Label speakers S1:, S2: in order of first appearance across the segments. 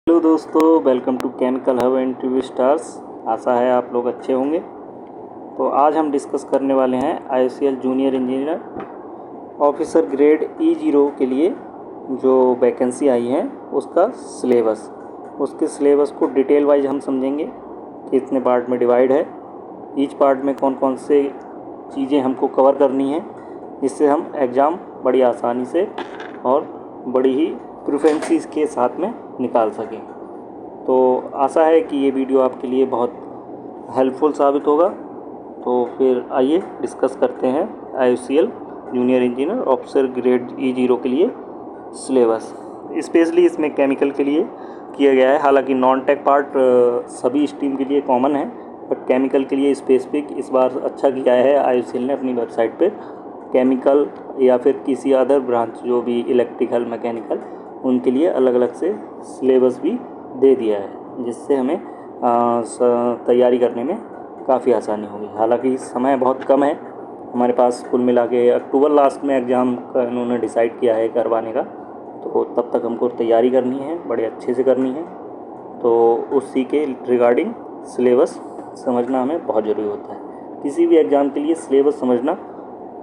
S1: Hello दोस्तों, welcome to chemical hub interview stars. आशा है आप लोग अच्छे होंगे। तो आज हम डिस्कस करने वाले हैं IOCL junior engineer officer grade E0 के लिए जो वैकेंसी आई है उसका सिलेबस। उसके सिलेबस को डिटेल वाइज हम समझेंगे कि इतने पार्ट में डिवाइड है, ईच पार्ट में कौन कौन से चीज़ें हमको कवर करनी है, जिससे हम एग्ज़ाम बड़ी आसानी से और बड़ी ही प्रिफरेंसीज के साथ में निकाल सकें। तो आशा है कि ये वीडियो आपके लिए बहुत हेल्पफुल साबित होगा। तो फिर आइए डिस्कस करते हैं IOCL junior engineer officer grade E0 के लिए सिलेबस। स्पेशली इसमें केमिकल के लिए किया गया है। हालांकि नॉन टेक पार्ट सभी स्ट्रीम के लिए कॉमन है, बट केमिकल के लिए स्पेसिफिक इस बार अच्छा किया है IOCL ने अपनी वेबसाइट पे। केमिकल या फिर किसी अदर ब्रांच जो भी इलेक्ट्रिकल मैकेनिकल, उनके लिए अलग अलग से सिलेबस भी दे दिया है, जिससे हमें तैयारी करने में काफ़ी आसानी होगी। हालांकि समय बहुत कम है हमारे पास, कुल मिला के अक्टूबर लास्ट में एग्ज़ाम का इन्होंने डिसाइड किया है करवाने का। तो तब तक हमको तैयारी करनी है, बड़े अच्छे से करनी है। तो उसी के रिगार्डिंग सिलेबस समझना हमें बहुत ज़रूरी होता है। किसी भी एग्ज़ाम के लिए सिलेबस समझना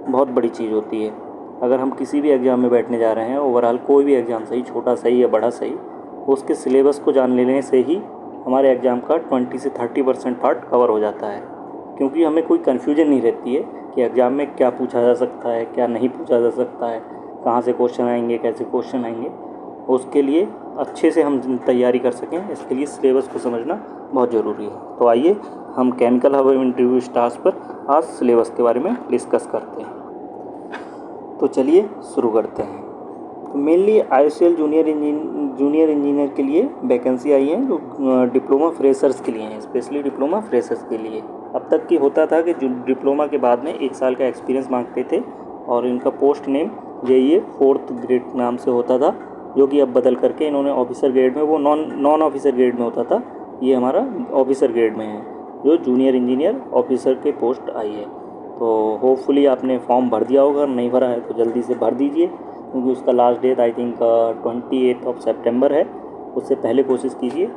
S1: बहुत बड़ी चीज़ होती है। अगर हम किसी भी एग्ज़ाम में बैठने जा रहे हैं, ओवरऑल कोई भी एग्ज़ाम सही, छोटा सही या बड़ा सही, उसके सिलेबस को जान लेने से ही हमारे एग्ज़ाम का 20 से 30% पार्ट कवर हो जाता है। क्योंकि हमें कोई कन्फ्यूजन नहीं रहती है कि एग्ज़ाम में क्या पूछा जा सकता है, क्या नहीं पूछा जा सकता है, कहाँ से क्वेश्चन आएंगे, कैसे क्वेश्चन आएंगे। उसके लिए अच्छे से हम तैयारी कर सकें, इसके लिए सिलेबस को समझना बहुत ज़रूरी है। तो आइए हम केमिकल हब इंटरव्यू स्टार्स पर आज सिलेबस के बारे में डिस्कस करते हैं। तो चलिए शुरू करते हैं। तो मेनली IOCL जूनियर इंजीनियर के लिए वैकेंसी आई है जो डिप्लोमा फ्रेशर्स के लिए हैं, स्पेशली डिप्लोमा फ्रेशर्स के लिए। अब तक की होता था कि जो डिप्लोमा के बाद में 1 साल का एक्सपीरियंस मांगते थे और इनका post name JEA 4th grade नाम से होता था, जो कि अब बदल करके इन्होंने ऑफिसर ग्रेड में, वो नॉन ऑफिसर ग्रेड में होता था, ये हमारा ऑफिसर ग्रेड में है, जो जूनियर इंजीनियर ऑफिसर के पोस्ट आई है। तो होपफुली आपने फॉर्म भर दिया होगा, नहीं भरा है तो जल्दी से भर दीजिए, क्योंकि उसका लास्ट डेट आई थिंक 28 सितंबर है। उससे पहले कोशिश कीजिए,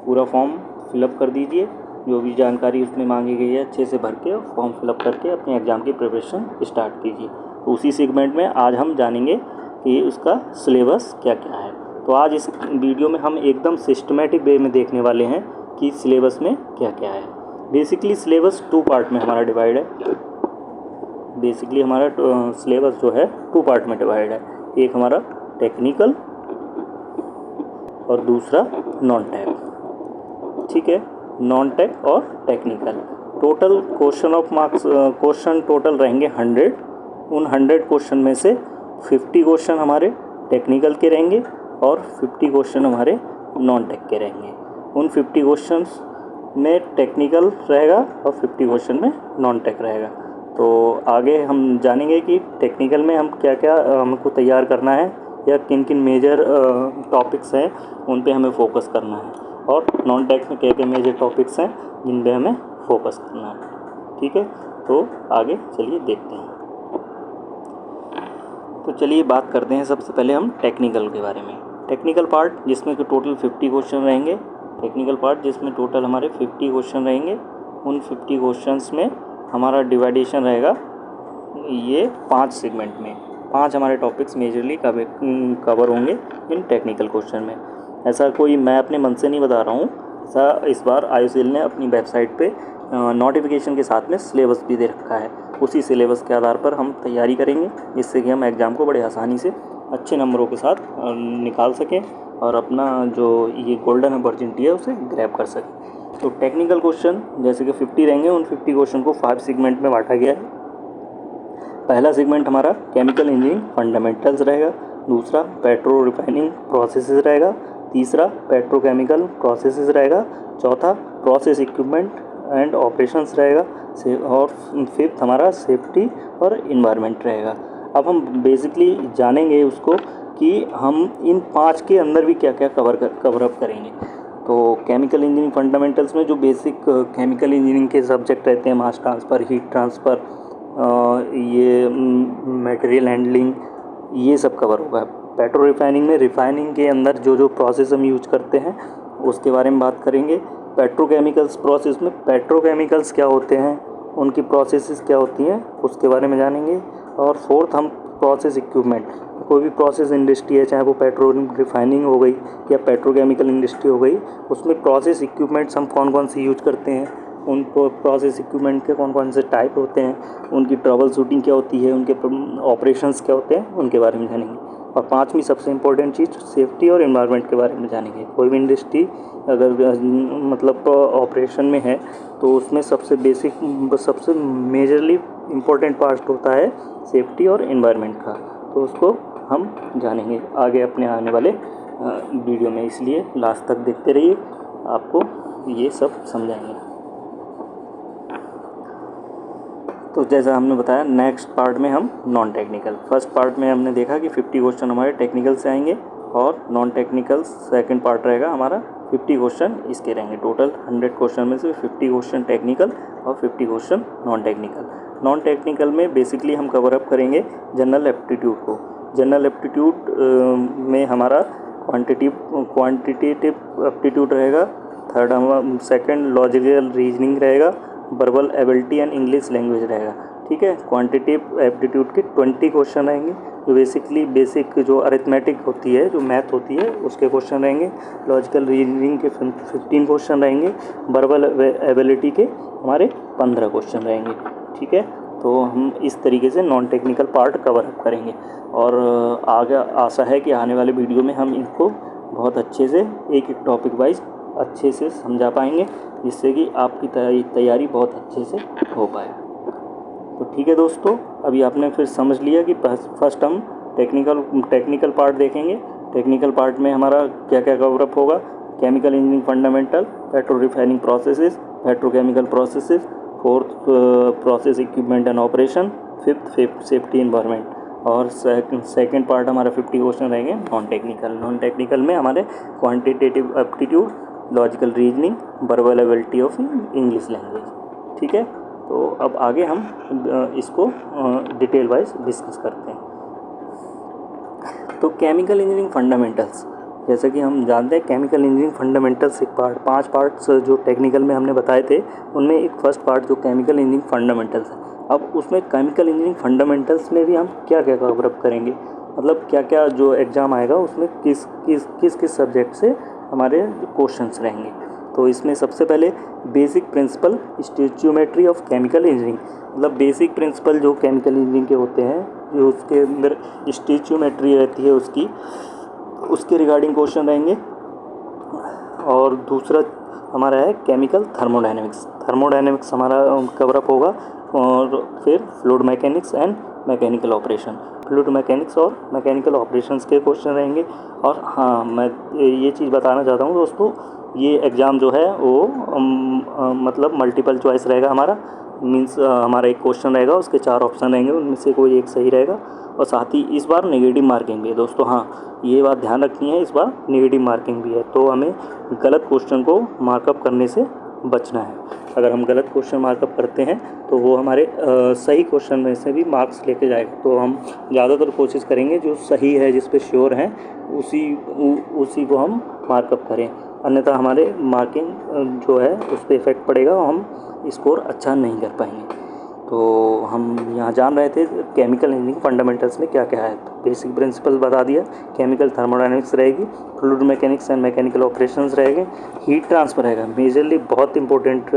S1: पूरा फॉर्म फिलअप कर दीजिए, जो भी जानकारी उसमें मांगी गई है अच्छे से भर के फॉर्म फिलअप करके अपने एग्ज़ाम की प्रिपरेशन स्टार्ट कीजिए। तो उसी सेगमेंट में आज हम जानेंगे कि उसका सिलेबस क्या क्या है। तो आज इस वीडियो में हम एकदम सिस्टमेटिक वे में देखने वाले हैं कि सिलेबस में क्या क्या है। बेसिकली सिलेबस 2 पार्ट में हमारा डिवाइड है। बेसिकली हमारा सिलेबस जो है 2 पार्ट में डिवाइड है। एक हमारा टेक्निकल और दूसरा नॉन टेक। ठीक है, नॉन टेक और टेक्निकल। टोटल क्वेश्चन टोटल रहेंगे 100। उन 100 क्वेश्चन में से 50 क्वेश्चन हमारे टेक्निकल के रहेंगे और 50 क्वेश्चन हमारे नॉन टेक के रहेंगे। उन 50 क्वेश्चन में टेक्निकल रहेगा और 50 क्वेश्चन में नॉन टेक रहेगा। तो आगे हम जानेंगे कि टेक्निकल में हम क्या क्या हमको तैयार करना है, या किन किन मेजर टॉपिक्स हैं उन पे हमें फोकस करना है, और नॉन टेक में क्या क्या मेजर टॉपिक्स हैं जिन पे हमें फोकस करना है। ठीक है, तो आगे चलिए देखते हैं। तो चलिए बात करते हैं सबसे पहले हम टेक्निकल के बारे में। टेक्निकल पार्ट जिसमें कि टोटल 50 क्वेश्चन रहेंगे। टेक्निकल पार्ट जिसमें टोटल हमारे 50 क्वेश्चन रहेंगे। उन 50 क्वेश्चंस में हमारा डिवाइडेशन रहेगा ये 5 सेगमेंट में। 5 हमारे टॉपिक्स मेजरली कवर होंगे इन टेक्निकल क्वेश्चन में। ऐसा कोई मैं अपने मन से नहीं बता रहा हूँ, ऐसा इस बार IOCL ने अपनी वेबसाइट पे नोटिफिकेशन के साथ में सिलेबस भी दे रखा है। उसी सिलेबस के आधार पर हम तैयारी करेंगे, जिससे कि हम एग्ज़ाम को बड़े आसानी से अच्छे नंबरों के साथ निकाल सकें और अपना जो ये गोल्डन अपॉर्चुनिटी है उसे ग्रैब कर सकें। तो टेक्निकल क्वेश्चन जैसे कि 50 रहेंगे, उन 50 क्वेश्चन को 5 सेगमेंट में बांटा गया है। पहला सेगमेंट हमारा केमिकल इंजीनियरिंग फंडामेंटल्स रहेगा। दूसरा पेट्रो रिफाइनिंग प्रोसेसेस रहेगा। तीसरा पेट्रोकेमिकल प्रोसेसेस रहेगा। चौथा प्रोसेस इक्विपमेंट एंड ऑपरेशंस रहेगा। और 5th हमारा सेफ्टी और इन्वायरमेंट रहेगा। अब हम बेसिकली जानेंगे उसको कि हम इन 5 के अंदर भी क्या क्या कवर अप करेंगे। तो केमिकल इंजीनियरिंग फंडामेंटल्स में जो बेसिक केमिकल इंजीनियरिंग के सब्जेक्ट रहते हैं, मास ट्रांसफ़र, हीट ट्रांसफ़र, ये मटेरियल हैंडलिंग, ये सब कवर होगा। पेट्रो रिफाइनिंग में रिफाइनिंग के अंदर जो जो प्रोसेस हम यूज करते हैं उसके बारे में बात करेंगे। पेट्रोकेमिकल्स प्रोसेस में पेट्रोकेमिकल्स क्या होते हैं, उनकी प्रोसेसेस क्या होती हैं, उसके बारे में जानेंगे। और फोर्थ हम प्रोसेस इक्विपमेंट, कोई भी प्रोसेस इंडस्ट्री है, चाहे वो पेट्रोल रिफाइनिंग हो गई या पेट्रोकेमिकल इंडस्ट्री हो गई, उसमें प्रोसेस इक्विपमेंट्स हम कौन कौन से यूज करते हैं, उन प्रोसेस इक्विपमेंट के कौन कौन से टाइप होते हैं, उनकी ट्रबल शूटिंग क्या होती है, उनके ऑपरेशंस क्या होते हैं, उनके बारे में जानेंगे। और पांचवी सबसे इम्पोर्टेंट चीज़ सेफ्टी और एनवायरनमेंट के बारे में जानेंगे। कोई भी इंडस्ट्री अगर मतलब ऑपरेशन में है तो उसमें सबसे बेसिक, सबसे मेजरली इम्पोर्टेंट पार्ट होता है सेफ्टी और एनवायरनमेंट का, तो उसको हम जानेंगे आगे अपने आने वाले वीडियो में, इसलिए लास्ट तक देखते रहिए, आपको ये सब समझाएंगे। तो जैसा हमने बताया, नेक्स्ट पार्ट में हम नॉन टेक्निकल, फर्स्ट पार्ट में हमने देखा कि 50 क्वेश्चन हमारे टेक्निकल से आएंगे और नॉन टेक्निकल सेकंड पार्ट रहेगा हमारा, 50 क्वेश्चन इसके रहेंगे। टोटल 100 क्वेश्चन में से 50 क्वेश्चन टेक्निकल और 50 question non technical. Non technical में बेसिकली हम कवर अप करेंगे जनरल एप्टीट्यूड को। जनरल एप्टीट्यूड में हमारा क्वांटिटेटिव एप्टीट्यूड रहेगा, थर्ड हमारा सेकंड लॉजिकल रीजनिंग रहेगा, verbal ability and English language रहेगा। ठीक है, क्वांटिटेटिव एप्टीट्यूड के 20 क्वेश्चन रहेंगे, जो बेसिकली बेसिक जो अरिथमेटिक होती है, जो मैथ होती है, उसके क्वेश्चन रहेंगे। लॉजिकल रीजनिंग के 15 क्वेश्चन रहेंगे, वर्बल एबिलिटी के हमारे 15 क्वेश्चन रहेंगे। ठीक है, तो हम इस तरीके से non technical part cover up करेंगे और आगे आशा है कि आने वाले वीडियो में हम इनको बहुत अच्छे से एक एक टॉपिक वाइज अच्छे से समझा पाएंगे, जिससे कि आपकी तैयारी बहुत अच्छे से हो पाए। तो ठीक है दोस्तों, अभी आपने फिर समझ लिया कि फर्स्ट हम टेक्निकल पार्ट देखेंगे। टेक्निकल पार्ट में हमारा क्या क्या कवर अप होगा, chemical engineering fundamental, petro refining processes, petrochemical processes, fourth process equipment and operation, fifth safety environment, और सेकंड पार्ट हमारा 50 क्वेश्चन रहेंगे नॉन टेक्निकल। नॉन टेक्निकल में हमारे quantitative aptitude, logical reasoning, verbal ability of English language. ठीक है, तो अब आगे हम इसको डिटेल वाइज डिस्कस करते हैं। तो केमिकल इंजीनियरिंग फंडामेंटल्स, जैसा कि हम जानते हैं केमिकल इंजीनियरिंग फंडामेंटल्स एक पार्ट, 5 पार्ट्स जो टेक्निकल में हमने बताए थे, उनमें एक फर्स्ट पार्ट जो केमिकल इंजीनियरिंग फंडामेंटल्स है। अब उसमें केमिकल इंजीनियरिंग फंडामेंटल्स में भी हम क्या क्या कवर अप करेंगे, मतलब क्या क्या जो एग्ज़ाम आएगा उसमें किस किस सब्जेक्ट से हमारे क्वेश्चंस रहेंगे। तो इसमें सबसे पहले basic principle stoichiometry of chemical engineering, मतलब बेसिक प्रिंसिपल जो केमिकल इंजीनियरिंग के होते हैं, जो उसके अंदर स्टोइचियोमेट्री रहती है उसके रिगार्डिंग क्वेश्चन रहेंगे। और दूसरा हमारा है केमिकल थर्मोडायनेमिक्स हमारा कवर अप होगा। और फिर fluid mechanics and mechanical operation, fluid mechanics और मैकेनिकल ऑपरेशंस के क्वेश्चन रहेंगे। और हाँ, मैं ये चीज़ बताना चाहता हूँ दोस्तों, ये एग्ज़ाम जो है वो मतलब मल्टीपल चॉइस रहेगा हमारा, मीन्स हमारा एक क्वेश्चन रहेगा, उसके 4 ऑप्शन रहेंगे, उनमें से कोई एक सही रहेगा। और साथ ही इस बार नेगेटिव मार्किंग भी है दोस्तों, हाँ ये बात ध्यान रखनी है, इस बार नेगेटिव मार्किंग भी है, तो हमें गलत क्वेश्चन को मार्कअप करने से बचना है। अगर हम गलत क्वेश्चन मार्कअप करते हैं तो वो हमारे सही क्वेश्चन में से भी मार्क्स लेके जाएगा। तो हम ज़्यादातर कोशिश करेंगे जो सही है, जिस पे श्योर हैं, उसी को हम मार्कअप करें, अन्यथा हमारे मार्किंग जो है उस पर इफ़ेक्ट पड़ेगा और हम स्कोर अच्छा नहीं कर पाएंगे। तो हम यहाँ जान रहे थे केमिकल इंजीनियरिंग फंडामेंटल्स में क्या क्या है। तो बेसिक प्रिंसिपल बता दिया, केमिकल थर्मोडायनेमिक्स रहेगी, fluid mechanics and mechanical operations रहेंगे, हीट ट्रांसफ़र रहेगा, मेजरली बहुत इंपॉर्टेंट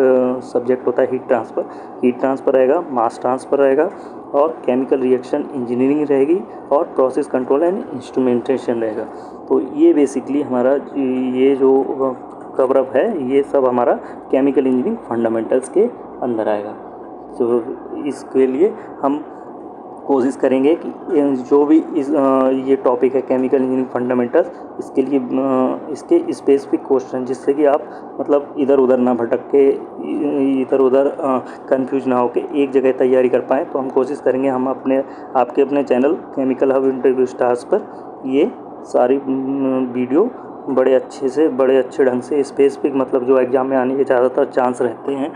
S1: सब्जेक्ट होता है हीट ट्रांसफ़र रहेगा, मास ट्रांसफ़र रहेगा, और केमिकल रिएक्शन इंजीनियरिंग रहेगी, और प्रोसेस कंट्रोल एंड इंस्ट्रूमेंटेशन रहेगा। तो ये बेसिकली हमारा ये जो कवर अप है, ये सब हमारा केमिकल इंजीनियरिंग फंडामेंटल्स के अंदर आएगा। तो इसके लिए हम कोशिश करेंगे कि जो भी ये टॉपिक है केमिकल इंजीनियरिंग फंडामेंटल्स, इसके लिए इसके स्पेसिफिक क्वेश्चन, जिससे कि आप मतलब इधर उधर ना भटक के, इधर उधर कंफ्यूज ना होके एक जगह तैयारी कर पाएँ। तो हम कोशिश करेंगे हम आपके अपने channel chemical hub interview stars पर ये सारी वीडियो बड़े अच्छे ढंग से स्पेसिफिक, मतलब जो एग्ज़ाम में आने के ज़्यादातर चांस रहते हैं,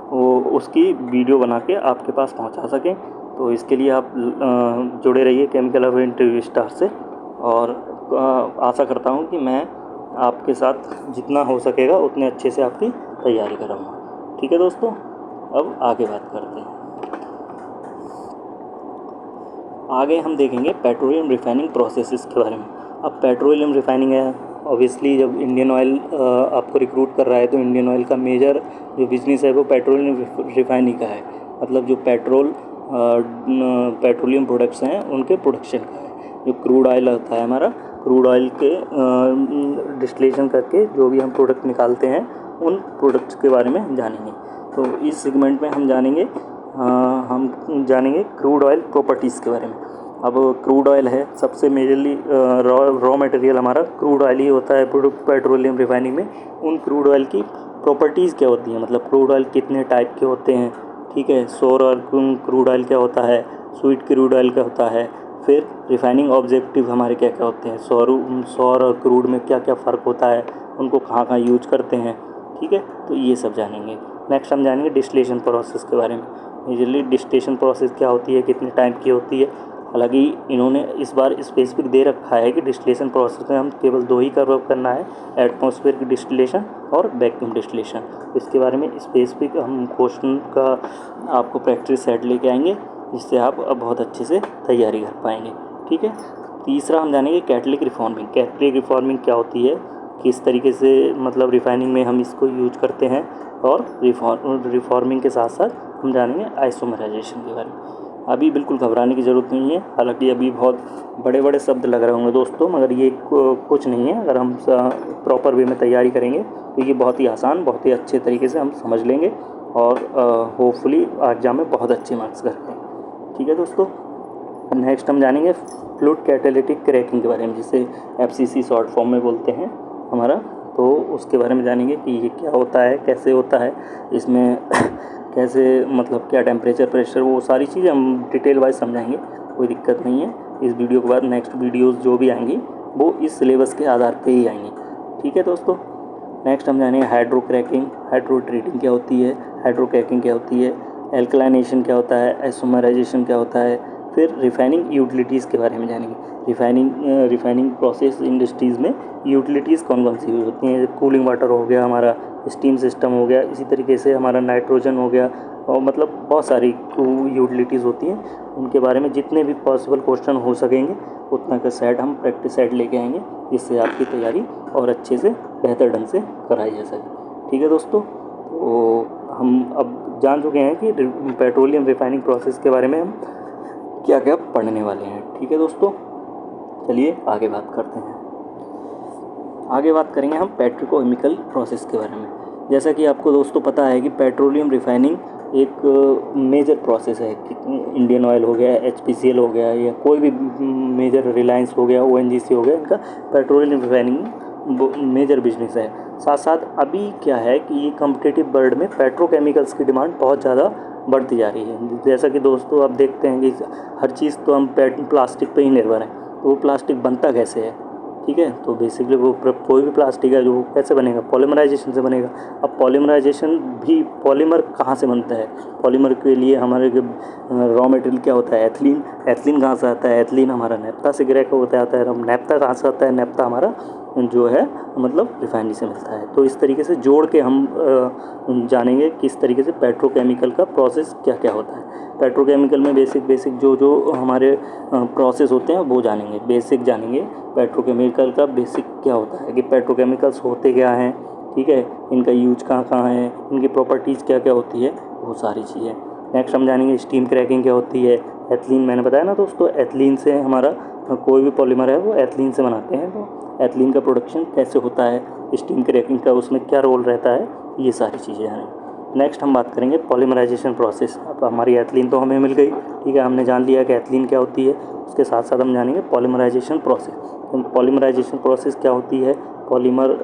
S1: वो उसकी वीडियो बना के आपके पास पहुंचा सकें। तो इसके लिए आप जुड़े रहिए केमिकल हब इंटरव्यू स्टार से, और आशा करता हूं कि मैं आपके साथ जितना हो सकेगा उतने अच्छे से आपकी तैयारी कराऊँगा। ठीक है दोस्तों, अब आगे बात करते हैं। आगे हम देखेंगे पेट्रोलियम रिफाइनिंग प्रोसेसेस के बारे में। अब पेट्रोलियम रिफाइनिंग है, ऑब्वियसली जब इंडियन ऑयल आपको रिक्रूट कर रहा है तो इंडियन ऑयल का मेजर जो बिजनेस है वो पेट्रोलियम रिफाइनिंग का है। मतलब जो पेट्रोलियम प्रोडक्ट्स हैं उनके प्रोडक्शन का है। जो क्रूड ऑयल होता है हमारा, क्रूड ऑयल के डिस्टिलेशन करके जो भी हम प्रोडक्ट निकालते हैं उन प्रोडक्ट्स के बारे में जानेंगे। तो इस सेगमेंट में हम जानेंगे क्रूड ऑयल प्रॉपर्टीज़ के बारे में। अब क्रूड ऑयल है, सबसे मेजरली रॉ मटेरियल हमारा क्रूड ऑयल ही होता है पेट्रोलियम रिफाइनिंग में। उन क्रूड ऑयल की प्रॉपर्टीज़ क्या होती हैं, मतलब क्रूड ऑयल कितने टाइप के होते हैं, ठीक है, सोर और क्रूड ऑयल क्या होता है, स्वीट क्रूड ऑयल क्या होता है, फिर रिफाइनिंग ऑब्जेक्टिव हमारे क्या क्या होते हैं, सौर और क्रूड में क्या क्या फ़र्क होता है, उनको कहाँ कहाँ यूज करते हैं। ठीक है, तो ये सब जानेंगे। नेक्स्ट हम जानेंगे डिस्टिलेशन प्रोसेस के बारे में। मेजरली डिस्टिलेशन प्रोसेस क्या होती है, कितने टाइम की होती है। हालांकि इन्होंने इस बार स्पेसिफिक दे रखा है कि डिस्टिलेशन प्रोसेस में हम केवल 2 ही कवर करना है, एटमॉस्फेरिक डिस्टिलेशन और वैक्यूम डिस्टिलेशन। इसके बारे में स्पेसिफिक हम क्वेश्चन का आपको प्रैक्टिस सेट लेके आएंगे, जिससे आप अब बहुत अच्छे से तैयारी कर पाएंगे। ठीक है, तीसरा हम जानेंगे कैटलिक रिफॉर्मिंग। कैटलिक रिफॉर्मिंग क्या होती है, किस तरीके से मतलब रिफाइनिंग में हम इसको यूज करते हैं, और रिफॉर्मिंग के साथ साथ हम जानेंगे आइसोमराइजेशन के बारे में। अभी बिल्कुल घबराने की ज़रूरत नहीं है, हालांकि अभी बहुत बड़े बड़े शब्द लग रहे होंगे दोस्तों, मगर ये कुछ नहीं है। अगर हम प्रॉपर वे में तैयारी करेंगे तो ये बहुत ही आसान, बहुत ही अच्छे तरीके से हम समझ लेंगे और होपफुली एग्जाम में बहुत अच्छे मार्क्स करते हैं। ठीक है दोस्तों, नेक्स्ट हम जानेंगे फ्लूइड कैटालिटिक क्रैकिंग के बारे में, जिसे FCC शॉर्ट फॉर्म में बोलते हैं हमारा। तो उसके बारे में जानेंगे कि ये क्या होता है, कैसे होता है, इसमें कैसे मतलब क्या टेम्परेचर, प्रेशर, वो सारी चीज़ें हम डिटेल वाइज समझाएंगे, कोई दिक्कत नहीं है। इस वीडियो के बाद नेक्स्ट वीडियोस जो भी आएंगी वो इस सिलेबस के आधार पे ही आएंगी। ठीक है दोस्तों, नेक्स्ट हम जानेंगे हाइड्रो क्रैकिंग, हाइड्रो ट्रीटिंग क्या होती है, हाइड्रो क्रैकिंग क्या होती है, एल्कलाइनेशन क्या होता है, आइसोमराइजेशन क्या होता है, फिर रिफाइनिंग यूटिलिटीज़ के बारे में जानेंगे। रिफाइनिंग प्रोसेस इंडस्ट्रीज़ में यूटिलिटीज़ कौन कौन सी यूज होती हैं। कूलिंग वाटर हो गया, हमारा स्टीम सिस्टम हो गया, इसी तरीके से हमारा नाइट्रोजन हो गया, और मतलब बहुत सारी यूटिलिटीज़ होती हैं। उनके बारे में जितने भी पॉसिबल क्वेश्चन हो सकेंगे उतना का सेट हम प्रैक्टिस सेट लेके आएंगे, जिससे आपकी तैयारी और अच्छे से बेहतर ढंग से कराई जा सके। ठीक है दोस्तों, तो हम अब जान चुके हैं कि पेट्रोलियम रिफाइनिंग प्रोसेस के बारे में हम क्या क्या पढ़ने वाले हैं। ठीक है दोस्तों, चलिए आगे बात करते हैं। आगे बात करेंगे हम पेट्रोकेमिकल प्रोसेस के बारे में। जैसा कि आपको दोस्तों पता है कि पेट्रोलियम रिफाइनिंग एक मेजर प्रोसेस है। इंडियन ऑयल हो गया, HPCL हो गया, या कोई भी मेजर, रिलायंस हो गया, ONGC हो गया, इनका पेट्रोलियम रिफाइनिंग मेजर बिजनेस है। साथ साथ अभी क्या है कि ये कॉम्पिटिटिव वर्ल्ड में पेट्रोकेमिकल्स की डिमांड बहुत ज़्यादा बढ़ती जा रही है। जैसा कि दोस्तों आप देखते हैं कि हर चीज़ तो हम प्लास्टिक पे ही निर्भर हैं, तो वो प्लास्टिक बनता कैसे है। ठीक है, तो बेसिकली वो कोई भी प्लास्टिक है जो कैसे बनेगा, पॉलीमराइजेशन से बनेगा। अब पॉलीमराइजेशन भी, पॉलीमर कहाँ से बनता है, पॉलीमर के लिए हमारे रॉ मटेरियल क्या होता है, एथिलीन। एथिलीन कहाँ से आता है, एथिलीन हमारा नेफ्था से गिरा होता आता है। नेफ्था कहाँ से आता है, नेफ्था हमारा जो है मतलब रिफाइनरी से मिलता है। तो इस तरीके से जोड़ के हम जानेंगे किस तरीके से पेट्रोकेमिकल का प्रोसेस क्या क्या होता है। पेट्रोकेमिकल में बेसिक जो हमारे प्रोसेस होते हैं वो जानेंगे, बेसिक जानेंगे। पेट्रोकेमिकल का बेसिक क्या होता है कि पेट्रोकेमिकल्स होते क्या हैं, ठीक है, इनका यूज कहाँ कहाँ है, इनकी प्रॉपर्टीज़ क्या क्या होती है, वो सारी चीज़ें। नेक्स्ट हम जानेंगे स्टीम क्रैकिंग क्या होती है। एथिलीन, मैंने बताया ना दोस्तों, एथिलीन से हमारा कोई भी पॉलीमर है वो एथिलीन से बनाते हैं। तो एथिलीन का प्रोडक्शन कैसे होता है, स्टीम क्रैकिंग का उसमें क्या रोल रहता है, ये सारी चीज़ें हैं। नेक्स्ट हम बात करेंगे पॉलीमराइजेशन प्रोसेस। अब हमारी एथिलीन तो हमें मिल गई, ठीक है, हमने जान लिया कि एथिलीन क्या होती है। उसके साथ साथ हम जानेंगे पॉलीमराइजेशन प्रोसेस। पॉलीमराइजेशन प्रोसेस क्या होती है, पॉलीमर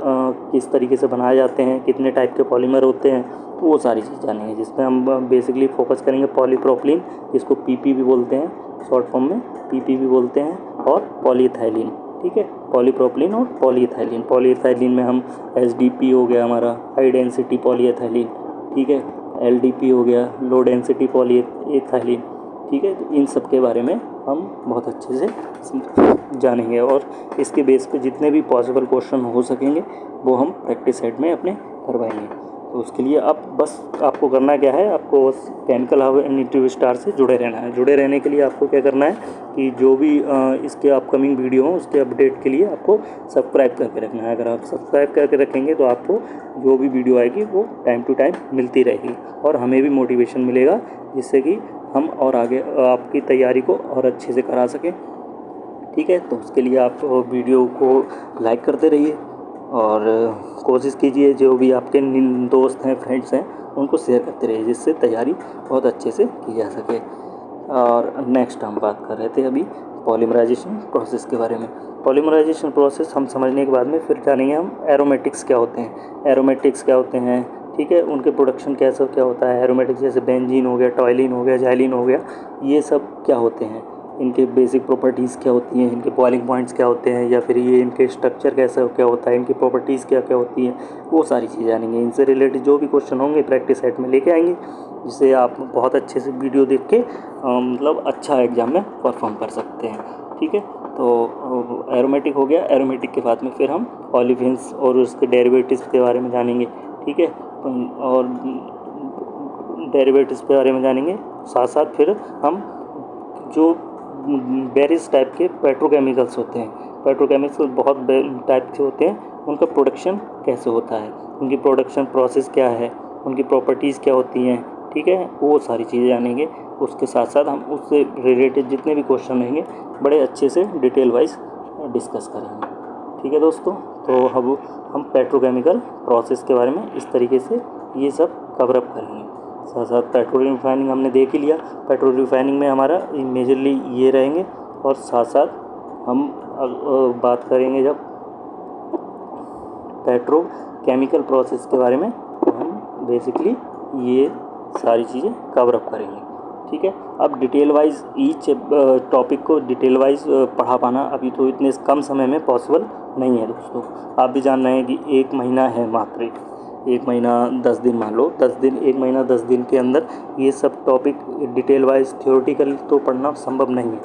S1: किस तरीके से बनाए जाते हैं, कितने टाइप के पॉलीमर होते हैं, तो वो सारी चीज़ जानेंगे। जिसमें हम बेसिकली फोकस करेंगे पॉलीप्रोपिलीन, जिसको PP भी बोलते हैं, शॉर्ट फॉर्म में PP भी बोलते हैं, और पॉलीइथाइलिन। ठीक है, पॉलीप्रोपिलीन और पॉलीइथाइलिन। पॉलीइथाइलिन में हम SDP हो गया हमारा, हाई डेंसिटी पॉलीइथाइलिन, ठीक है, LDP हो गया, लो डेंसिटी पॉलीइथाइलिन। ठीक है, तो इन सब के बारे में हम बहुत अच्छे से जानेंगे और इसके बेस पे जितने भी पॉसिबल क्वेश्चन हो सकेंगे वो हम प्रैक्टिस सेट में अपने करवाएंगे। तो उसके लिए अब बस आपको करना क्या है, आपको बस कैनकल हब एंड इंटरव्यू स्टार से जुड़े रहना है। जुड़े रहने के लिए आपको क्या करना है कि जो भी इसके अपकमिंग वीडियो हों उसके अपडेट के लिए आपको सब्सक्राइब करके रखना है। अगर आप सब्सक्राइब करके रखेंगे तो आपको जो भी वीडियो आएगी वो टाइम टू टाइम मिलती रहेगी और हमें भी मोटिवेशन मिलेगा, जिससे कि हम और आगे आपकी तैयारी को और अच्छे से करा सकें। ठीक है, तो उसके लिए आप वीडियो को लाइक करते रहिए और कोशिश कीजिए जो भी आपके दोस्त हैं, फ्रेंड्स हैं, उनको शेयर करते रहिए, जिससे तैयारी बहुत अच्छे से की जा सके। और नेक्स्ट हम बात कर रहे थे अभी पॉलीमराइजेशन प्रोसेस के बारे में। पॉलीमराइजेशन प्रोसेस हम समझने के बाद में फिर जानेंगे हम एरोमेटिक्स क्या होते हैं। एरोमेटिक्स क्या होते हैं, ठीक है, उनके प्रोडक्शन कैसे क्या होता है। एरोमेटिक्स जैसे बेंजीन हो गया, टॉयलिन हो गया, जाइलिन हो गया, ये सब क्या होते हैं, इनके बेसिक प्रॉपर्टीज़ क्या होती हैं, इनके बॉइलिंग पॉइंट्स क्या होते हैं, या फिर ये इनके स्ट्रक्चर कैसा क्या होता है, इनकी प्रॉपर्टीज़ क्या क्या होती हैं, वो सारी चीज़ें जानेंगे। इनसे रिलेटेड जो भी क्वेश्चन होंगे प्रैक्टिस सेट में लेके आएंगे, जिससे आप बहुत अच्छे से वीडियो देख के मतलब अच्छा एग्जाम में परफॉर्म कर सकते हैं। ठीक है, तो एरोमेटिक हो गया। एरोमेटिक के बाद में फिर हम ओलिफिन्स और उसके डेरिवेटिव्स के बारे में जानेंगे। ठीक है, और डेरिवेटिव्स के बारे में जानेंगे, साथ साथ फिर हम जो वेरियस टाइप के पेट्रोकेमिकल्स होते हैं, पेट्रोकेमिकल्स बहुत टाइप के होते हैं, उनका प्रोडक्शन कैसे होता है, उनकी प्रोडक्शन प्रोसेस क्या है, उनकी प्रॉपर्टीज़ क्या होती हैं। ठीक है, वो सारी चीज़ें जानेंगे। उसके साथ साथ हम उससे रिलेटेड जितने भी क्वेश्चन रहेंगे बड़े अच्छे से डिटेल वाइज डिस्कस करेंगे। ठीक है दोस्तों, तो अब हम पेट्रोकेमिकल प्रोसेस के बारे में इस तरीके से ये सब कवर अप करेंगे। साथ साथ पेट्रोल रिफाइनिंग हमने देख ही लिया। पेट्रोल रिफाइनिंग में हमारा मेजरली ये रहेंगे, और साथ साथ हम बात करेंगे जब पेट्रोकेमिकल प्रोसेस के बारे में, तो हम बेसिकली ये सारी चीज़ें कवर अप करेंगे। ठीक है, अब डिटेल वाइज ईच टॉपिक को डिटेल वाइज पढ़ा पाना अभी तो इतने कम समय में पॉसिबल नहीं है दोस्तों। आप भी जान रहे हैं कि 1 महीना है, मात्र 1 महीना 10 दिन, मान लो 10 दिन, 1 महीना 10 दिन के अंदर ये सब टॉपिक डिटेल वाइज थ्योरेटिकल तो पढ़ना संभव नहीं है,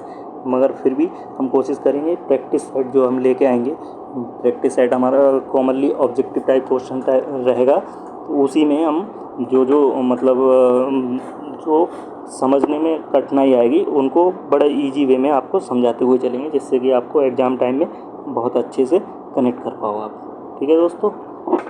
S1: मगर फिर भी हम कोशिश करेंगे। प्रैक्टिस सेट जो हम लेके आएंगे, प्रैक्टिस सेट हमारा कॉमनली ऑब्जेक्टिव टाइप क्वेश्चन रहेगा, तो उसी में हम जो मतलब जो समझने में कठिनाई आएगी उनको बड़ा इजी वे में आपको समझाते हुए चलेंगे, जिससे कि आपको एग्ज़ाम टाइम में बहुत अच्छे से कनेक्ट कर पाओ आप। ठीक है दोस्तों,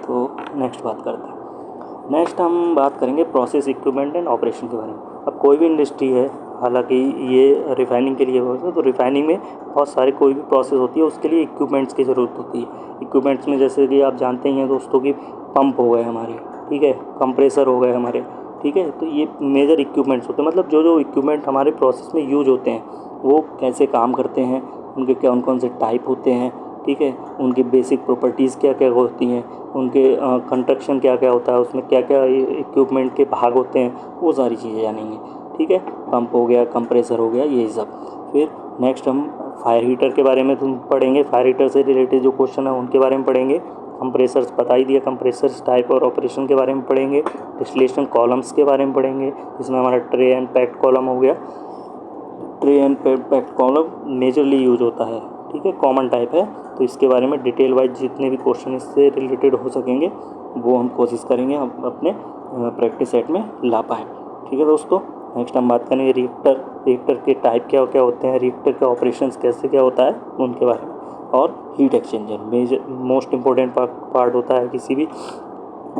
S1: तो नेक्स्ट बात करते हैं। नेक्स्ट हम बात करेंगे प्रोसेस इक्विपमेंट एंड ऑपरेशन के बारे में। अब कोई भी इंडस्ट्री है, हालांकि ये रिफाइनिंग के लिए होता है, तो रिफाइनिंग में बहुत सारे कोई भी प्रोसेस होती है उसके लिए इक्विपमेंट्स की ज़रूरत होती है। इक्विपमेंट्स में जैसे कि आप जानते ही हैं दोस्तों कि पंप हो गए हमारे, ठीक है, कंप्रेसर हो गए हमारे, ठीक है, तो ये मेजर इक्विपमेंट्स होते हैं। मतलब जो इक्विपमेंट हमारे प्रोसेस में यूज होते हैं वो कैसे काम करते हैं, उनके कौन कौन से टाइप होते हैं, ठीक है, उनकी बेसिक प्रॉपर्टीज़ क्या क्या होती हैं, उनके कंस्ट्रक्शन क्या क्या होता है, उसमें क्या क्या इक्विपमेंट के भाग होते हैं, वो सारी चीज़ें जानेंगे। ठीक है, पंप हो गया, कंप्रेसर हो गया, यही सब। फिर नेक्स्ट हम फायर हीटर के बारे में पढ़ेंगे। फायर हीटर से रिलेटेड जो क्वेश्चन है उनके बारे में पढ़ेंगे। कंप्रेसर्स बता ही दिया, कंप्रेसर्स टाइप और ऑपरेशन के बारे में पढ़ेंगे। डिस्टिलेशन कॉलम्स के बारे में पढ़ेंगे, जिसमें हमारा ट्रे एंड पैक्ड कॉलम हो गया। Tray and packed column majorly use होता है, ठीक है, कॉमन टाइप है, तो इसके बारे में डिटेल वाइज जितने भी क्वेश्चन इससे रिलेटेड हो सकेंगे वो हम कोशिश करेंगे हम अपने प्रैक्टिस सेट में ला पाएँ। ठीक है दोस्तों, नेक्स्ट हम बात करेंगे रिएक्टर के टाइप क्या क्या होते हैं, रिएक्टर का ऑपरेशंस कैसे क्या होता है उनके बारे में, और heat exchanger major most important part होता है किसी भी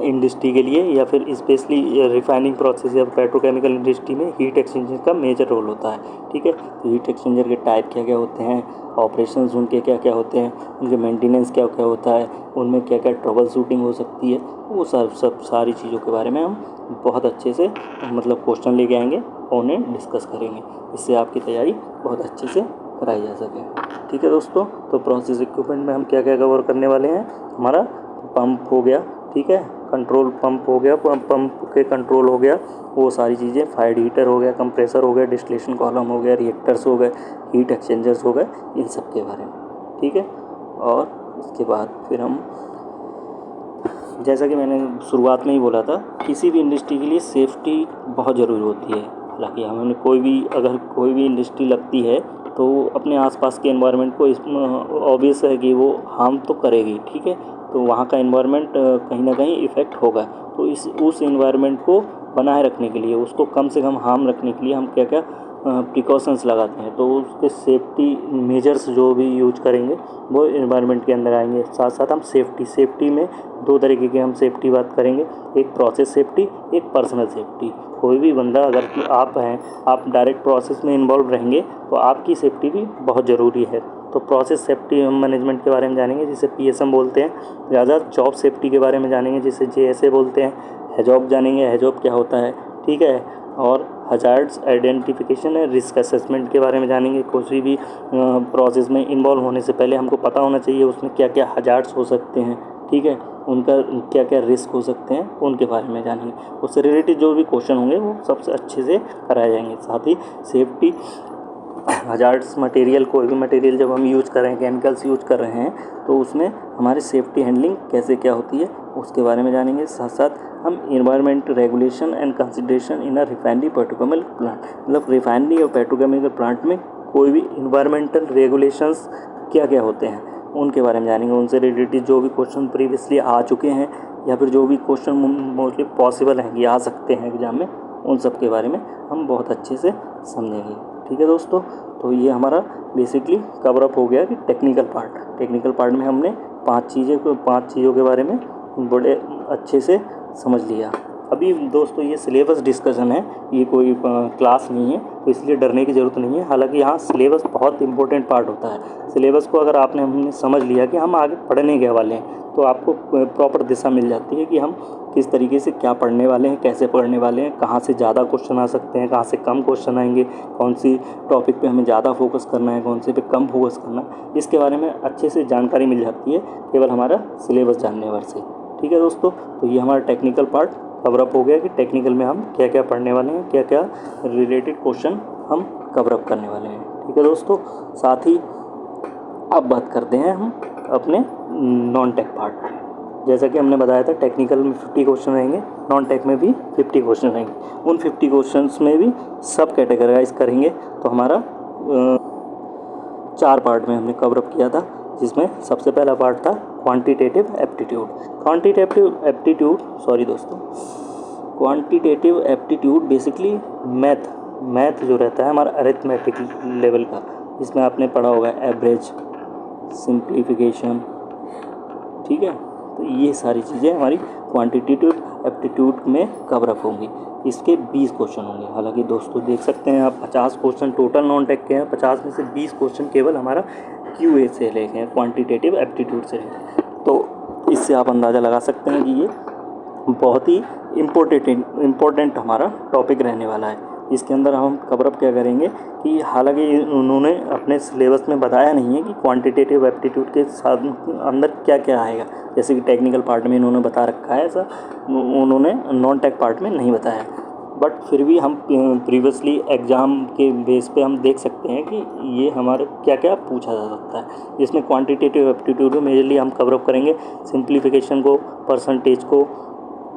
S1: इंडस्ट्री के लिए, या फिर स्पेशली रिफाइनिंग प्रोसेस या पेट्रोकेमिकल इंडस्ट्री में हीट एक्सचेंजर का मेजर रोल होता है। ठीक है, तो हीट एक्सचेंजर के टाइप क्या क्या होते हैं, ऑपरेशंस उनके क्या क्या होते हैं, उनके मेंटेनेंस क्या क्या होता है, उनमें क्या क्या ट्रबल शूटिंग हो सकती है, वो सब सारी चीज़ों के बारे में हम बहुत अच्छे से मतलब क्वेश्चन लेके आएंगे और उन्हें डिस्कस करेंगे, इससे आपकी तैयारी बहुत अच्छे से कराई जा सके। ठीक है दोस्तों, तो प्रोसेस इक्विपमेंट में हम क्या क्या कवर करने वाले हैं। हमारा पंप हो गया, ठीक है, कंट्रोल पंप हो गया, पंप के कंट्रोल हो गया, वो सारी चीज़ें, फायर हीटर हो गया, कंप्रेसर हो गया, डिस्टिलेशन कॉलम हो गया, रिएक्टर्स हो गए, हीट एक्सचेंजर्स हो गए, इन सब के बारे में। ठीक है, और इसके बाद फिर हम, जैसा कि मैंने शुरुआत में ही बोला था, किसी भी इंडस्ट्री के लिए सेफ्टी बहुत ज़रूरी होती है। हालांकि हमें अगर कोई भी इंडस्ट्री लगती है तो अपने आसपास के एनवायरनमेंट को इस ऑब्वियस है कि वो हार्म तो करेगी, ठीक है। तो वहाँ का एनवायरनमेंट कहीं ना कहीं इफ़ेक्ट होगा। तो उस एनवायरनमेंट को बनाए रखने के लिए, उसको कम से कम हार्म रखने के लिए हम क्या क्या प्रिकॉशंस लगाते हैं। तो उसके सेफ्टी मेजर्स जो भी यूज करेंगे वो एनवायरनमेंट के अंदर आएंगे। साथ साथ हम सेफ्टी में 2 तरीके की हम सेफ्टी बात करेंगे, एक प्रोसेस सेफ्टी, एक पर्सनल सेफ्टी। कोई भी बंदा अगर कि आप हैं, आप डायरेक्ट प्रोसेस में इन्वॉल्व रहेंगे तो आपकी सेफ्टी भी बहुत ज़रूरी है। तो प्रोसेस सेफ्टी मैनेजमेंट के बारे में जानेंगे जिसे PSM बोलते हैं। ज़्यादा जॉब सेफ्टी के बारे में जानेंगे जिसे JSA बोलते हैं। हैजॉब जानेंगे, हैजॉब क्या होता है, ठीक है। और हजार्ड्स आइडेंटिफिकेशन है, रिस्क असेसमेंट के बारे में जानेंगे। कोई भी प्रोसेस में इन्वॉल्व होने से पहले हमको पता होना चाहिए उसमें क्या क्या हजार्ड्स हो सकते हैं, ठीक है, उनका क्या क्या रिस्क हो सकते हैं, उनके बारे में जानेंगे। उससे रिलेटेड जो भी क्वेश्चन होंगे वो सबसे अच्छे से कराए जाएंगे। साथ ही सेफ्टी हजार्ड्स मटेरियल, कोई भी मटेरियल जब हम यूज़ कर रहे हैं, केमिकल्स यूज़ कर रहे हैं, तो उसमें हमारी सेफ्टी हैंडलिंग कैसे क्या होती है उसके बारे में जानेंगे। साथ साथ हम environment regulation and consideration in a refinery petrochemical plant, मतलब रिफाइनरी और पेट्रोकेमिकल प्लांट में कोई भी इन्वायरमेंटल रेगुलेशंस क्या क्या होते हैं उनके बारे में जानेंगे। उनसे रिलेटेड जो भी क्वेश्चन प्रीवियसली आ चुके हैं या फिर जो भी क्वेश्चन मोस्टली पॉसिबल हैं कि आ सकते हैं एग्जाम में, उन सब के बारे में हम बहुत अच्छे से समझेंगे, ठीक है दोस्तों। तो ये हमारा बेसिकली कवर अप हो गया कि टेक्निकल पार्ट में हमने 5 चीज़ों के बारे में बड़े अच्छे से समझ लिया। अभी दोस्तों ये सिलेबस डिस्कशन है, ये कोई क्लास नहीं है, तो इसलिए डरने की ज़रूरत नहीं है। हालांकि यहाँ सिलेबस बहुत इंपॉर्टेंट पार्ट होता है। सिलेबस को अगर हमने समझ लिया कि हम आगे पढ़ने के वाले हैं, तो आपको प्रॉपर दिशा मिल जाती है कि हम किस तरीके से क्या पढ़ने वाले हैं, कैसे पढ़ने वाले हैं, कहाँ से ज़्यादा क्वेश्चन आ सकते हैं, कहाँ से कम क्वेश्चन आएंगे, कौन सी टॉपिक पे हमें ज़्यादा फोकस करना है, कौन से पे कम फोकस करना है, इसके बारे में अच्छे से जानकारी मिल जाती है केवल हमारा सिलेबस जानने भर से, ठीक है दोस्तों। तो ये हमारा टेक्निकल पार्ट कवर अप हो गया कि टेक्निकल में हम क्या क्या पढ़ने वाले हैं, क्या क्या रिलेटेड क्वेश्चन हम कवर अप करने वाले हैं, ठीक है दोस्तों। साथ ही अब बात करते हैं हम अपने नॉन टेक पार्ट। जैसा कि हमने बताया था टेक्निकल में 50 क्वेश्चन रहेंगे, नॉन टेक में भी 50 क्वेश्चन रहेंगे। उन 50 क्वेश्चंस में भी सब कैटेगराइज करेंगे। तो हमारा 4 पार्ट में हमने कवर अप किया था, जिसमें सबसे पहला पार्ट था क्वांटिटेटिव एप्टीट्यूड बेसिकली मैथ जो रहता है हमारा अरिथमेटिक लेवल का, इसमें आपने पढ़ा होगा एवरेज, सिंप्लीफिकेशन, ठीक है। तो ये सारी चीज़ें हमारी क्वांटिटेटिव एप्टीट्यूड में कवर अप होंगी। इसके 20 क्वेश्चन होंगे। हालांकि दोस्तों देख सकते हैं आप 50 क्वेश्चन टोटल नॉन टेक के हैं, 50 में से 20 क्वेश्चन केवल हमारा QA से लेके हैं, क्वांटिटेटिव एप्टीट्यूड से लेके। तो इससे आप अंदाज़ा लगा सकते हैं कि ये बहुत ही इम्पोर्टेंट हमारा टॉपिक रहने वाला है। इसके अंदर हम कवर अप क्या करेंगे कि हालांकि उन्होंने अपने सिलेबस में बताया नहीं है कि क्वांटिटेटिव एप्टीट्यूड के साथ अंदर क्या क्या आएगा। जैसे कि टेक्निकल पार्ट में इन्होंने बता रखा है, ऐसा उन्होंने नॉन टेक पार्ट में नहीं बताया। बट फिर भी हम प्रीवियसली एग्ज़ाम के बेस पे हम देख सकते हैं कि ये हमारे क्या क्या पूछा जा सकता है। इसमें क्वांटिटेटिव एप्टीट्यूड में मेजरली हम कवर अप करेंगे सिंप्लीफिकेशन को, परसेंटेज को,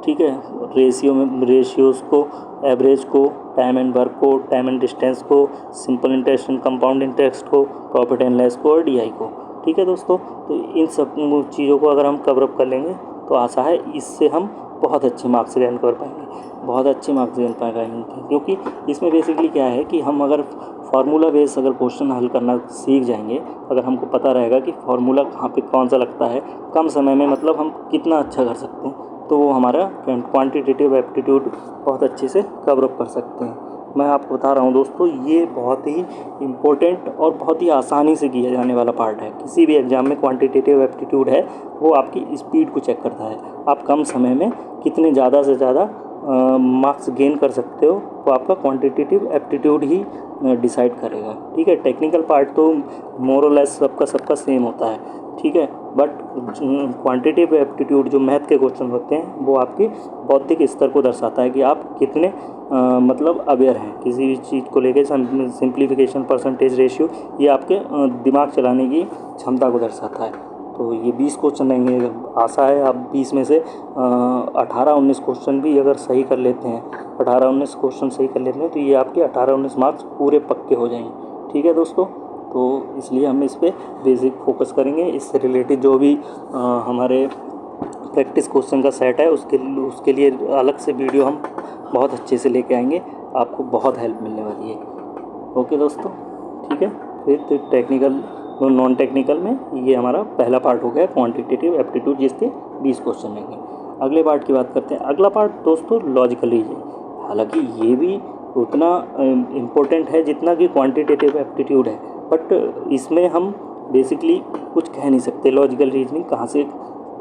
S1: ठीक है, रेशियोज़ को, एवरेज को, टाइम एंड वर्क को, टाइम एंड डिस्टेंस को, simple interest and compound interest को, प्रॉफिट एंड लॉस को और DI को, ठीक है दोस्तों। तो इन सब चीज़ों को अगर हम कवर अप कर लेंगे तो आशा है इससे हम बहुत अच्छे मार्क्स गेन कर पाएंगे, क्योंकि इसमें बेसिकली क्या है कि हम अगर फार्मूला बेस अगर क्वेश्चन हल करना सीख जाएंगे, अगर हमको पता रहेगा कि फार्मूला कहाँ पे कौन सा लगता है, कम समय में मतलब हम कितना अच्छा कर सकते हैं, तो वो हमारा क्वांटिटेटिव एप्टीट्यूड बहुत अच्छे से कवर अप कर सकते हैं। मैं आपको बता रहा हूँ दोस्तों, ये बहुत ही इम्पोर्टेंट और बहुत ही आसानी से किया जाने वाला पार्ट है। किसी भी एग्ज़ाम में क्वांटिटेटिव एप्टीट्यूड है वो आपकी स्पीड को चेक करता है, आप कम समय में कितने ज़्यादा से ज़्यादा मार्क्स गेन कर सकते हो, तो आपका क्वांटिटेटिव एप्टीट्यूड ही डिसाइड करेगा, ठीक है। टेक्निकल पार्ट तो मोर और लेस सबका सेम होता है, ठीक है, बट क्वांटिटेटिव एप्टीट्यूड जो मैथ के क्वेश्चन होते हैं वो आपकी बौद्धिक स्तर को दर्शाता है कि आप कितने मतलब अवेयर हैं किसी भी चीज़ को लेके। सिंप्लीफिकेशन, परसेंटेज, रेशियो, ये आपके दिमाग चलाने की क्षमता को दर्शाता है। तो ये 20 क्वेश्चन रहेंगे। आशा है आप 20 में से 18-19 क्वेश्चन भी अगर सही कर लेते हैं, 18-19 क्वेश्चन सही कर लेते हैं, तो ये आपके 18-19 मार्क्स पूरे पक्के हो जाएंगे, ठीक है दोस्तों। तो इसलिए हम इस पर बेसिक फोकस करेंगे। इससे रिलेटेड जो भी हमारे प्रैक्टिस क्वेश्चन का सेट है उसके लिए अलग से वीडियो हम बहुत अच्छे से लेके आएंगे, आपको बहुत हेल्प मिलने वाली है। ओके दोस्तों, ठीक है। फिर टेक्निकल नॉन टेक्निकल में ये हमारा पहला पार्ट हो गया क्वांटिटेटिव एप्टीट्यूड, जिसके 20 क्वेश्चन रहेंगे। अगले पार्ट की बात करते हैं। अगला पार्ट दोस्तों लॉजिकल रीजनिंग। हालांकि ये भी उतना इम्पोर्टेंट है जितना कि क्वांटिटेटिव एप्टीट्यूड है, बट इसमें हम बेसिकली कुछ कह नहीं सकते लॉजिकल रीजनिंग कहाँ से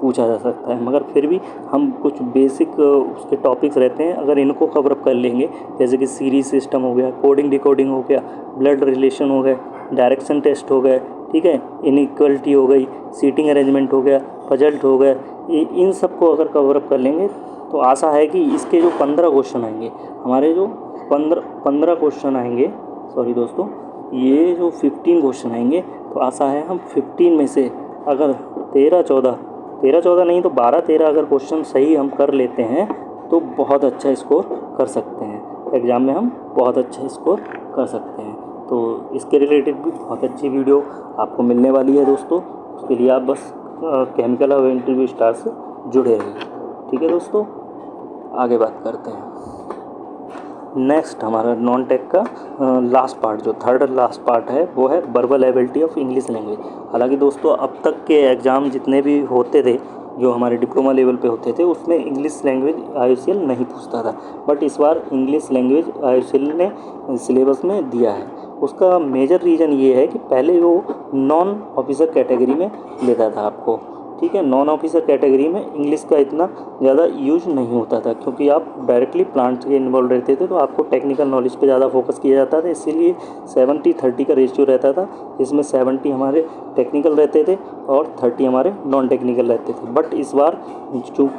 S1: पूछा जा सकता है, मगर फिर भी हम कुछ बेसिक उसके टॉपिक्स रहते हैं, अगर इनको कवर अप कर लेंगे, जैसे कि सीरीज सिस्टम हो गया, कोडिंग डिकोडिंग हो गया, ब्लड रिलेशन हो गए, डायरेक्शन टेस्ट हो गए, ठीक है, इनइक्वलिटी हो गई, सीटिंग अरेंजमेंट हो गया, पजल्ट हो गया, इन सब को अगर कवर अप कर लेंगे तो आशा है कि इसके जो 15 क्वेश्चन आएंगे, हमारे जो 15 क्वेश्चन आएंगे, सॉरी दोस्तों, ये जो 15 क्वेश्चन आएंगे, तो आशा है हम 15 में से अगर 13-14 नहीं तो 12-13 अगर क्वेश्चन सही हम कर लेते हैं तो बहुत अच्छा स्कोर कर सकते हैं एग्ज़ाम में, हम बहुत अच्छा स्कोर कर सकते हैं। तो इसके रिलेटेड भी बहुत अच्छी वीडियो आपको मिलने वाली है दोस्तों। उसके लिए आप बस केमिकल हब इंटरव्यू स्टार से जुड़े रहिए, ठीक है दोस्तों। आगे बात करते हैं। नेक्स्ट हमारा नॉन टेक का लास्ट पार्ट, जो थर्ड लास्ट पार्ट है, वो है verbal ability of English language. हालांकि दोस्तों अब तक के एग्ज़ाम जितने भी होते थे, जो हमारे डिप्लोमा लेवल पे होते थे, उसमें इंग्लिश लैंग्वेज IOCL नहीं पूछता था, बट इस बार इंग्लिश लैंग्वेज IOCL ने सिलेबस में दिया है। उसका मेजर रीज़न ये है कि पहले वो नॉन ऑफिसर कैटेगरी में लेता था आपको, ठीक है। नॉन ऑफिसर कैटेगरी में इंग्लिश का इतना ज़्यादा यूज नहीं होता था, क्योंकि आप डायरेक्टली प्लांट के इन्वॉल्व रहते थे, तो आपको टेक्निकल नॉलेज पे ज़्यादा फोकस किया जाता था। इसीलिए 70-30 का रेशियो रहता था, जिसमें 70 हमारे टेक्निकल रहते थे और 30 हमारे नॉन टेक्निकल रहते थे। बट इस बार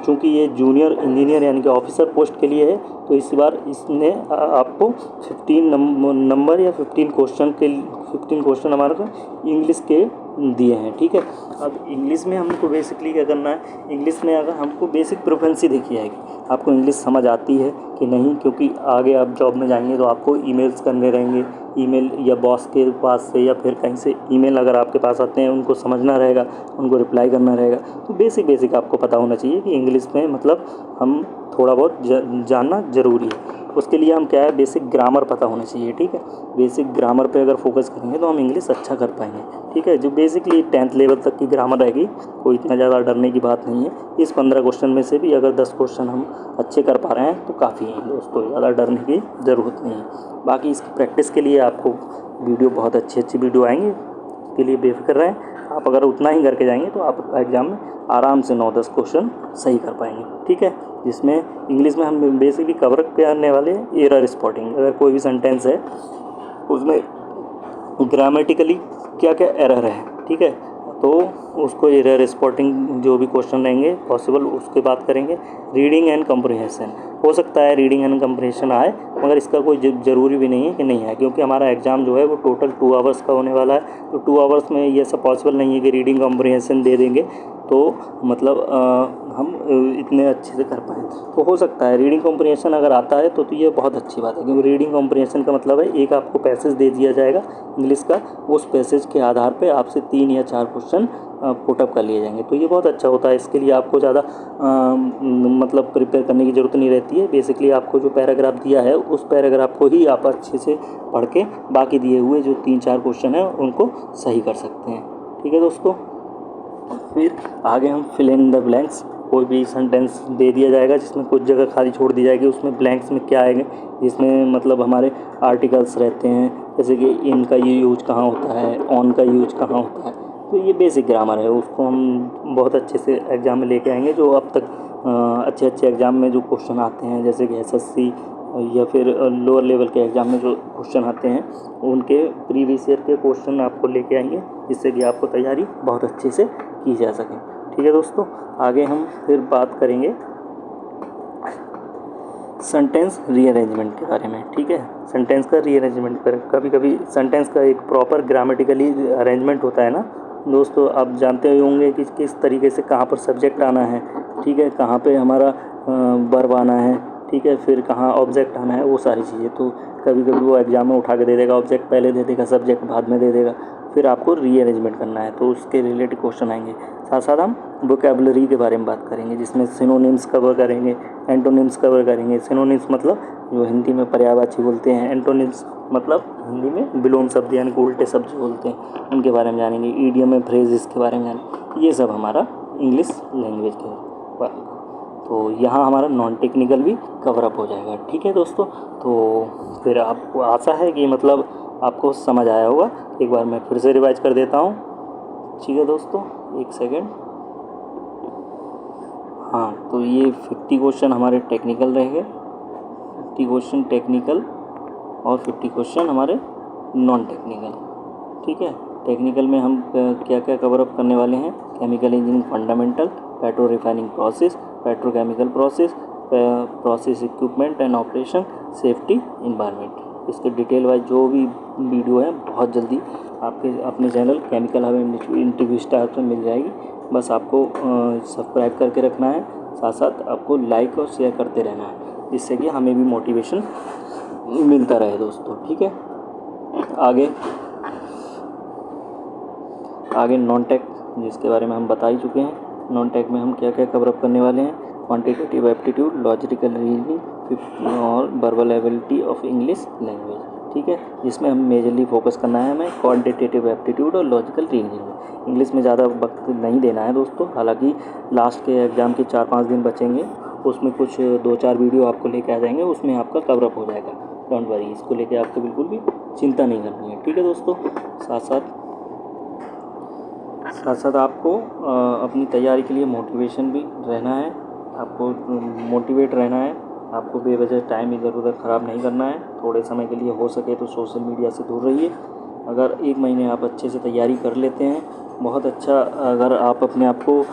S1: चूँकि ये जूनियर इंजीनियर यानी कि ऑफिसर पोस्ट के लिए है, तो इस बार इसने आपको 15 नंबर या 15 क्वेश्चन हमारे को इंग्लिश के दिए हैं, ठीक है। अब इंग्लिश में हमको बेसिकली क्या करना है, इंग्लिश में अगर हमको बेसिक प्रोफेंसी देखी जाएगी, आपको इंग्लिश समझ आती है कि नहीं, क्योंकि आगे आप जॉब में जाएंगे तो आपको ईमेल्स करने रहेंगे, ईमेल या बॉस के पास से या फिर कहीं से ईमेल अगर आपके पास आते हैं उनको समझना रहेगा, उनको रिप्लाई करना रहेगा। तो बेसिक आपको पता होना चाहिए कि इंग्लिश में मतलब हम थोड़ा बहुत जानना ज़रूरी है। उसके लिए हम क्या है, बेसिक ग्रामर पता होना चाहिए, ठीक है। बेसिक ग्रामर पे अगर फोकस करेंगे तो हम इंग्लिश अच्छा कर पाएंगे, ठीक है। जो बेसिकली 10th लेवल तक की ग्रामर रहेगी, कोई इतना ज़्यादा डरने की बात नहीं है। इस 15 क्वेश्चन में से भी अगर 10 क्वेश्चन हम अच्छे कर पा रहे हैं तो काफ़ी है दोस्तों, ज़्यादा डरने की ज़रूरत नहीं है। बाकी इसकी प्रैक्टिस के लिए आपको वीडियो बहुत अच्छी वीडियो आएंगी, उसके लिए बेफिक्र रहें। आप अगर उतना ही करके जाएंगे तो आप एग्ज़ाम में आराम से 9-10 क्वेश्चन सही कर पाएंगे, ठीक है। जिसमें इंग्लिश में हम बेसिकली कवर करने वाले हैं एरर स्पॉटिंग। अगर कोई भी सेंटेंस है उसमें ग्रामेटिकली क्या क्या एरर है, ठीक है, तो उसको एरर स्पॉटिंग जो भी क्वेश्चन रहेंगे पॉसिबल उसके बात करेंगे। रीडिंग एंड कंप्रिहेंशन, हो सकता है रीडिंग एंड कंप्रिहेंशन आए, मगर इसका कोई ज़रूरी भी नहीं है कि नहीं आए, क्योंकि हमारा एग्ज़ाम जो है वो टोटल 2 आवर्स का होने वाला है। तो 2 आवर्स में ये सब पॉसिबल नहीं है कि रीडिंग कंप्रिहेंशन दे देंगे तो मतलब हम इतने अच्छे से कर पाएँ। तो हो सकता है रीडिंग कॉम्प्रिहेंशन अगर आता है तो ये बहुत अच्छी बात है, क्योंकि रीडिंग कॉम्प्रिहेंशन का मतलब है एक आपको पैसेज दे दिया जाएगा इंग्लिश का, उस पैसेज के आधार पे आपसे 3 या 4 क्वेश्चन पुटअप कर लिए जाएंगे। तो ये बहुत अच्छा होता है। इसके लिए आपको ज़्यादा मतलब प्रिपेयर करने की ज़रूरत नहीं रहती है। बेसिकली आपको जो पैराग्राफ दिया है उस पैराग्राफ को ही आप अच्छे से पढ़ के बाकी दिए हुए जो 3-4 क्वेश्चन हैं उनको सही कर सकते हैं, ठीक है दोस्तों। फिर आगे हम फिल इन द ब्लैंक्स, कोई भी सेंटेंस दे दिया जाएगा जिसमें कुछ जगह खाली छोड़ दी जाएगी, उसमें ब्लैंक्स में क्या आएंगे, जिसमें मतलब हमारे आर्टिकल्स रहते हैं, जैसे कि इन का ये यूज कहाँ होता है, ऑन का यूज कहाँ होता है। तो ये बेसिक ग्रामर है, उसको हम बहुत अच्छे से एग्ज़ाम में लेके आएंगे। जो अब तक अच्छे एग्ज़ाम में जो क्वेश्चन आते हैं, जैसे कि SSC या फिर लोअर लेवल के एग्ज़ाम में जो क्वेश्चन आते हैं उनके प्रीवियस ईयर के क्वेश्चन आपको लेके आएंगे, जिससे कि आपको तैयारी बहुत अच्छे से की जा सके, ठीक है दोस्तों। आगे हम फिर बात करेंगे सेंटेंस रीअरेंजमेंट के बारे में, ठीक है। सेंटेंस का रीअरेंजमेंट पर कभी कभी सेंटेंस का एक प्रॉपर ग्रामेटिकली अरेंजमेंट होता है ना दोस्तों, आप जानते ही होंगे कि किस तरीके से कहाँ पर सब्जेक्ट आना है, ठीक है, कहाँ पे हमारा वर्ब आना है, ठीक है, फिर कहाँ ऑब्जेक्ट आना है, वो सारी चीज़ें। तो कभी कभी वो एग्ज़ाम में उठा के दे देगा, ऑब्जेक्ट पहले दे देगा, सब्जेक्ट बाद में दे देगा, फिर आपको रीअरेंजमेंट करना है, तो उसके रिलेटेड क्वेश्चन आएंगे। साथ साथ हम वोकेबलरी के बारे में बात करेंगे, जिसमें सिनोनिम्स कवर करेंगे, एंटोनिम्स कवर करेंगे। सिनोनिम्स मतलब जो हिंदी में पर्यायवाची बोलते हैं, एंटोनिम्स मतलब हिंदी में विलोम शब्द यानी कि उल्टे शब्द बोलते हैं, उनके बारे में जानेंगे। ईडियम में फ्रेजेस के बारे में जानेंगे। ये सब हमारा इंग्लिश लैंग्वेज के बारे में। तो यहाँ हमारा नॉन टेक्निकल भी कवर अप हो जाएगा। ठीक है दोस्तों, तो फिर आपको आशा है कि मतलब आपको समझ आया होगा। एक बार मैं फिर से रिवाइज कर देता हूँ। ठीक है दोस्तों, एक सेकेंड। हाँ, तो ये 50 क्वेश्चन हमारे टेक्निकल रहेंगे, 50 क्वेश्चन टेक्निकल और 50 क्वेश्चन हमारे नॉन टेक्निकल। ठीक है, टेक्निकल में हम क्या क्या कवर अप करने वाले हैं? Chemical engineering fundamental, petro refining process, petrochemical process, process equipment and operation, safety, environment. इसके डिटेल वाइज जो भी वीडियो है बहुत जल्दी आपके अपने channel chemical hub interview star पर मिल जाएगी। बस आपको सब्सक्राइब करके रखना है, साथ साथ आपको लाइक और शेयर करते रहना है, जिससे कि हमें भी मोटिवेशन मिलता रहे दोस्तों। ठीक है, आगे नॉन टेक, जिसके बारे में हम बता ही चुके हैं। नॉन टेक में हम क्या क्या कवर अप करने वाले हैं? क्वांटिटेटिव एप्टीट्यूड, लॉजिकल रीजनिंग और verbal ability of English language. ठीक है, जिसमें हम मेजरली फोकस करना है हमें क्वांटिटेटिव एप्टीट्यूड और लॉजिकल रीजनिंग। इंग्लिश में ज़्यादा वक्त नहीं देना है दोस्तों। हालांकि लास्ट के एग्ज़ाम के 4-5 दिन बचेंगे, उसमें कुछ 2-4 वीडियो आपको लेके आ जाएंगे, उसमें आपका कवर अप हो जाएगा। डोंट वरी, इसको लेके आपको बिल्कुल भी चिंता नहीं करनी है। ठीक है दोस्तों, साथ साथ आपको अपनी तैयारी के लिए मोटिवेशन भी रहना है, आपको मोटिवेट रहना है। आपको बेवजह टाइम इधर उधर ख़राब नहीं करना है। थोड़े समय के लिए हो सके तो सोशल मीडिया से दूर रहिए। अगर 1 महीने आप अच्छे से तैयारी कर लेते हैं, बहुत अच्छा, अगर आप अपने आप को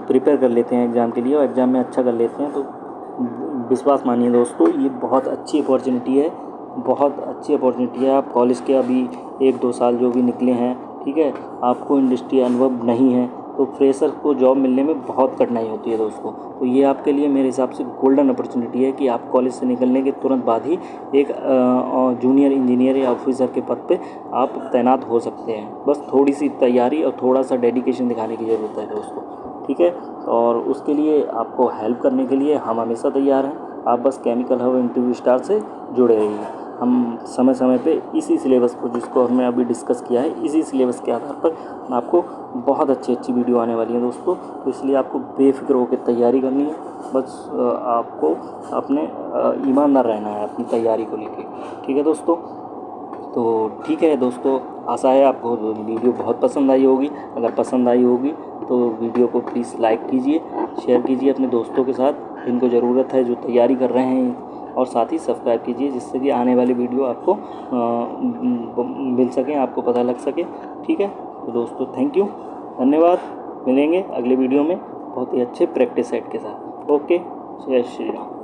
S1: प्रिपेयर कर लेते हैं एग्ज़ाम के लिए और एग्ज़ाम में अच्छा कर लेते हैं, तो विश्वास मानिए दोस्तों, ये बहुत अच्छी अपॉर्चुनिटी है, बहुत अच्छी अपॉर्चुनिटी है। आप कॉलेज के अभी 1-2 साल जो भी निकले हैं, ठीक है, आपको इंडस्ट्री अनुभव नहीं है, तो फ्रेशर को जॉब मिलने में बहुत कठिनाई होती है दोस्तों। तो ये आपके लिए मेरे हिसाब से गोल्डन अपॉर्चुनिटी है कि आप कॉलेज से निकलने के तुरंत बाद ही एक जूनियर इंजीनियर या ऑफिसर के पद पे आप तैनात हो सकते हैं। बस थोड़ी सी तैयारी और थोड़ा सा डेडिकेशन दिखाने की ज़रूरत है दोस्तों। ठीक है, और उसके लिए आपको हेल्प करने के लिए हम हमेशा तैयार हैं। आप बस केमिकल हब इंटरव्यू स्टार से जुड़े रहिए। हम समय समय पे इसी सिलेबस को, जिसको हमने अभी डिस्कस किया है, इसी सिलेबस के आधार पर आपको बहुत अच्छी वीडियो आने वाली है दोस्तों। तो इसलिए आपको बेफिक्र होकर तैयारी करनी है। बस आपको अपने ईमानदार रहना है अपनी तैयारी को लेके। ठीक है दोस्तों, तो ठीक है दोस्तों, आशा है आपको वीडियो बहुत पसंद आई होगी। अगर पसंद आई होगी तो वीडियो को प्लीज़ लाइक कीजिए, शेयर कीजिए अपने दोस्तों के साथ जिनको ज़रूरत है, जो तैयारी कर रहे हैं, और साथ ही सब्सक्राइब कीजिए, जिससे कि आने वाली वीडियो आपको मिल सके, आपको पता लग सके। ठीक है, तो दोस्तों थैंक यू, धन्यवाद। मिलेंगे अगले वीडियो में बहुत ही अच्छे प्रैक्टिस सेट के साथ। ओके, जय श्री राम।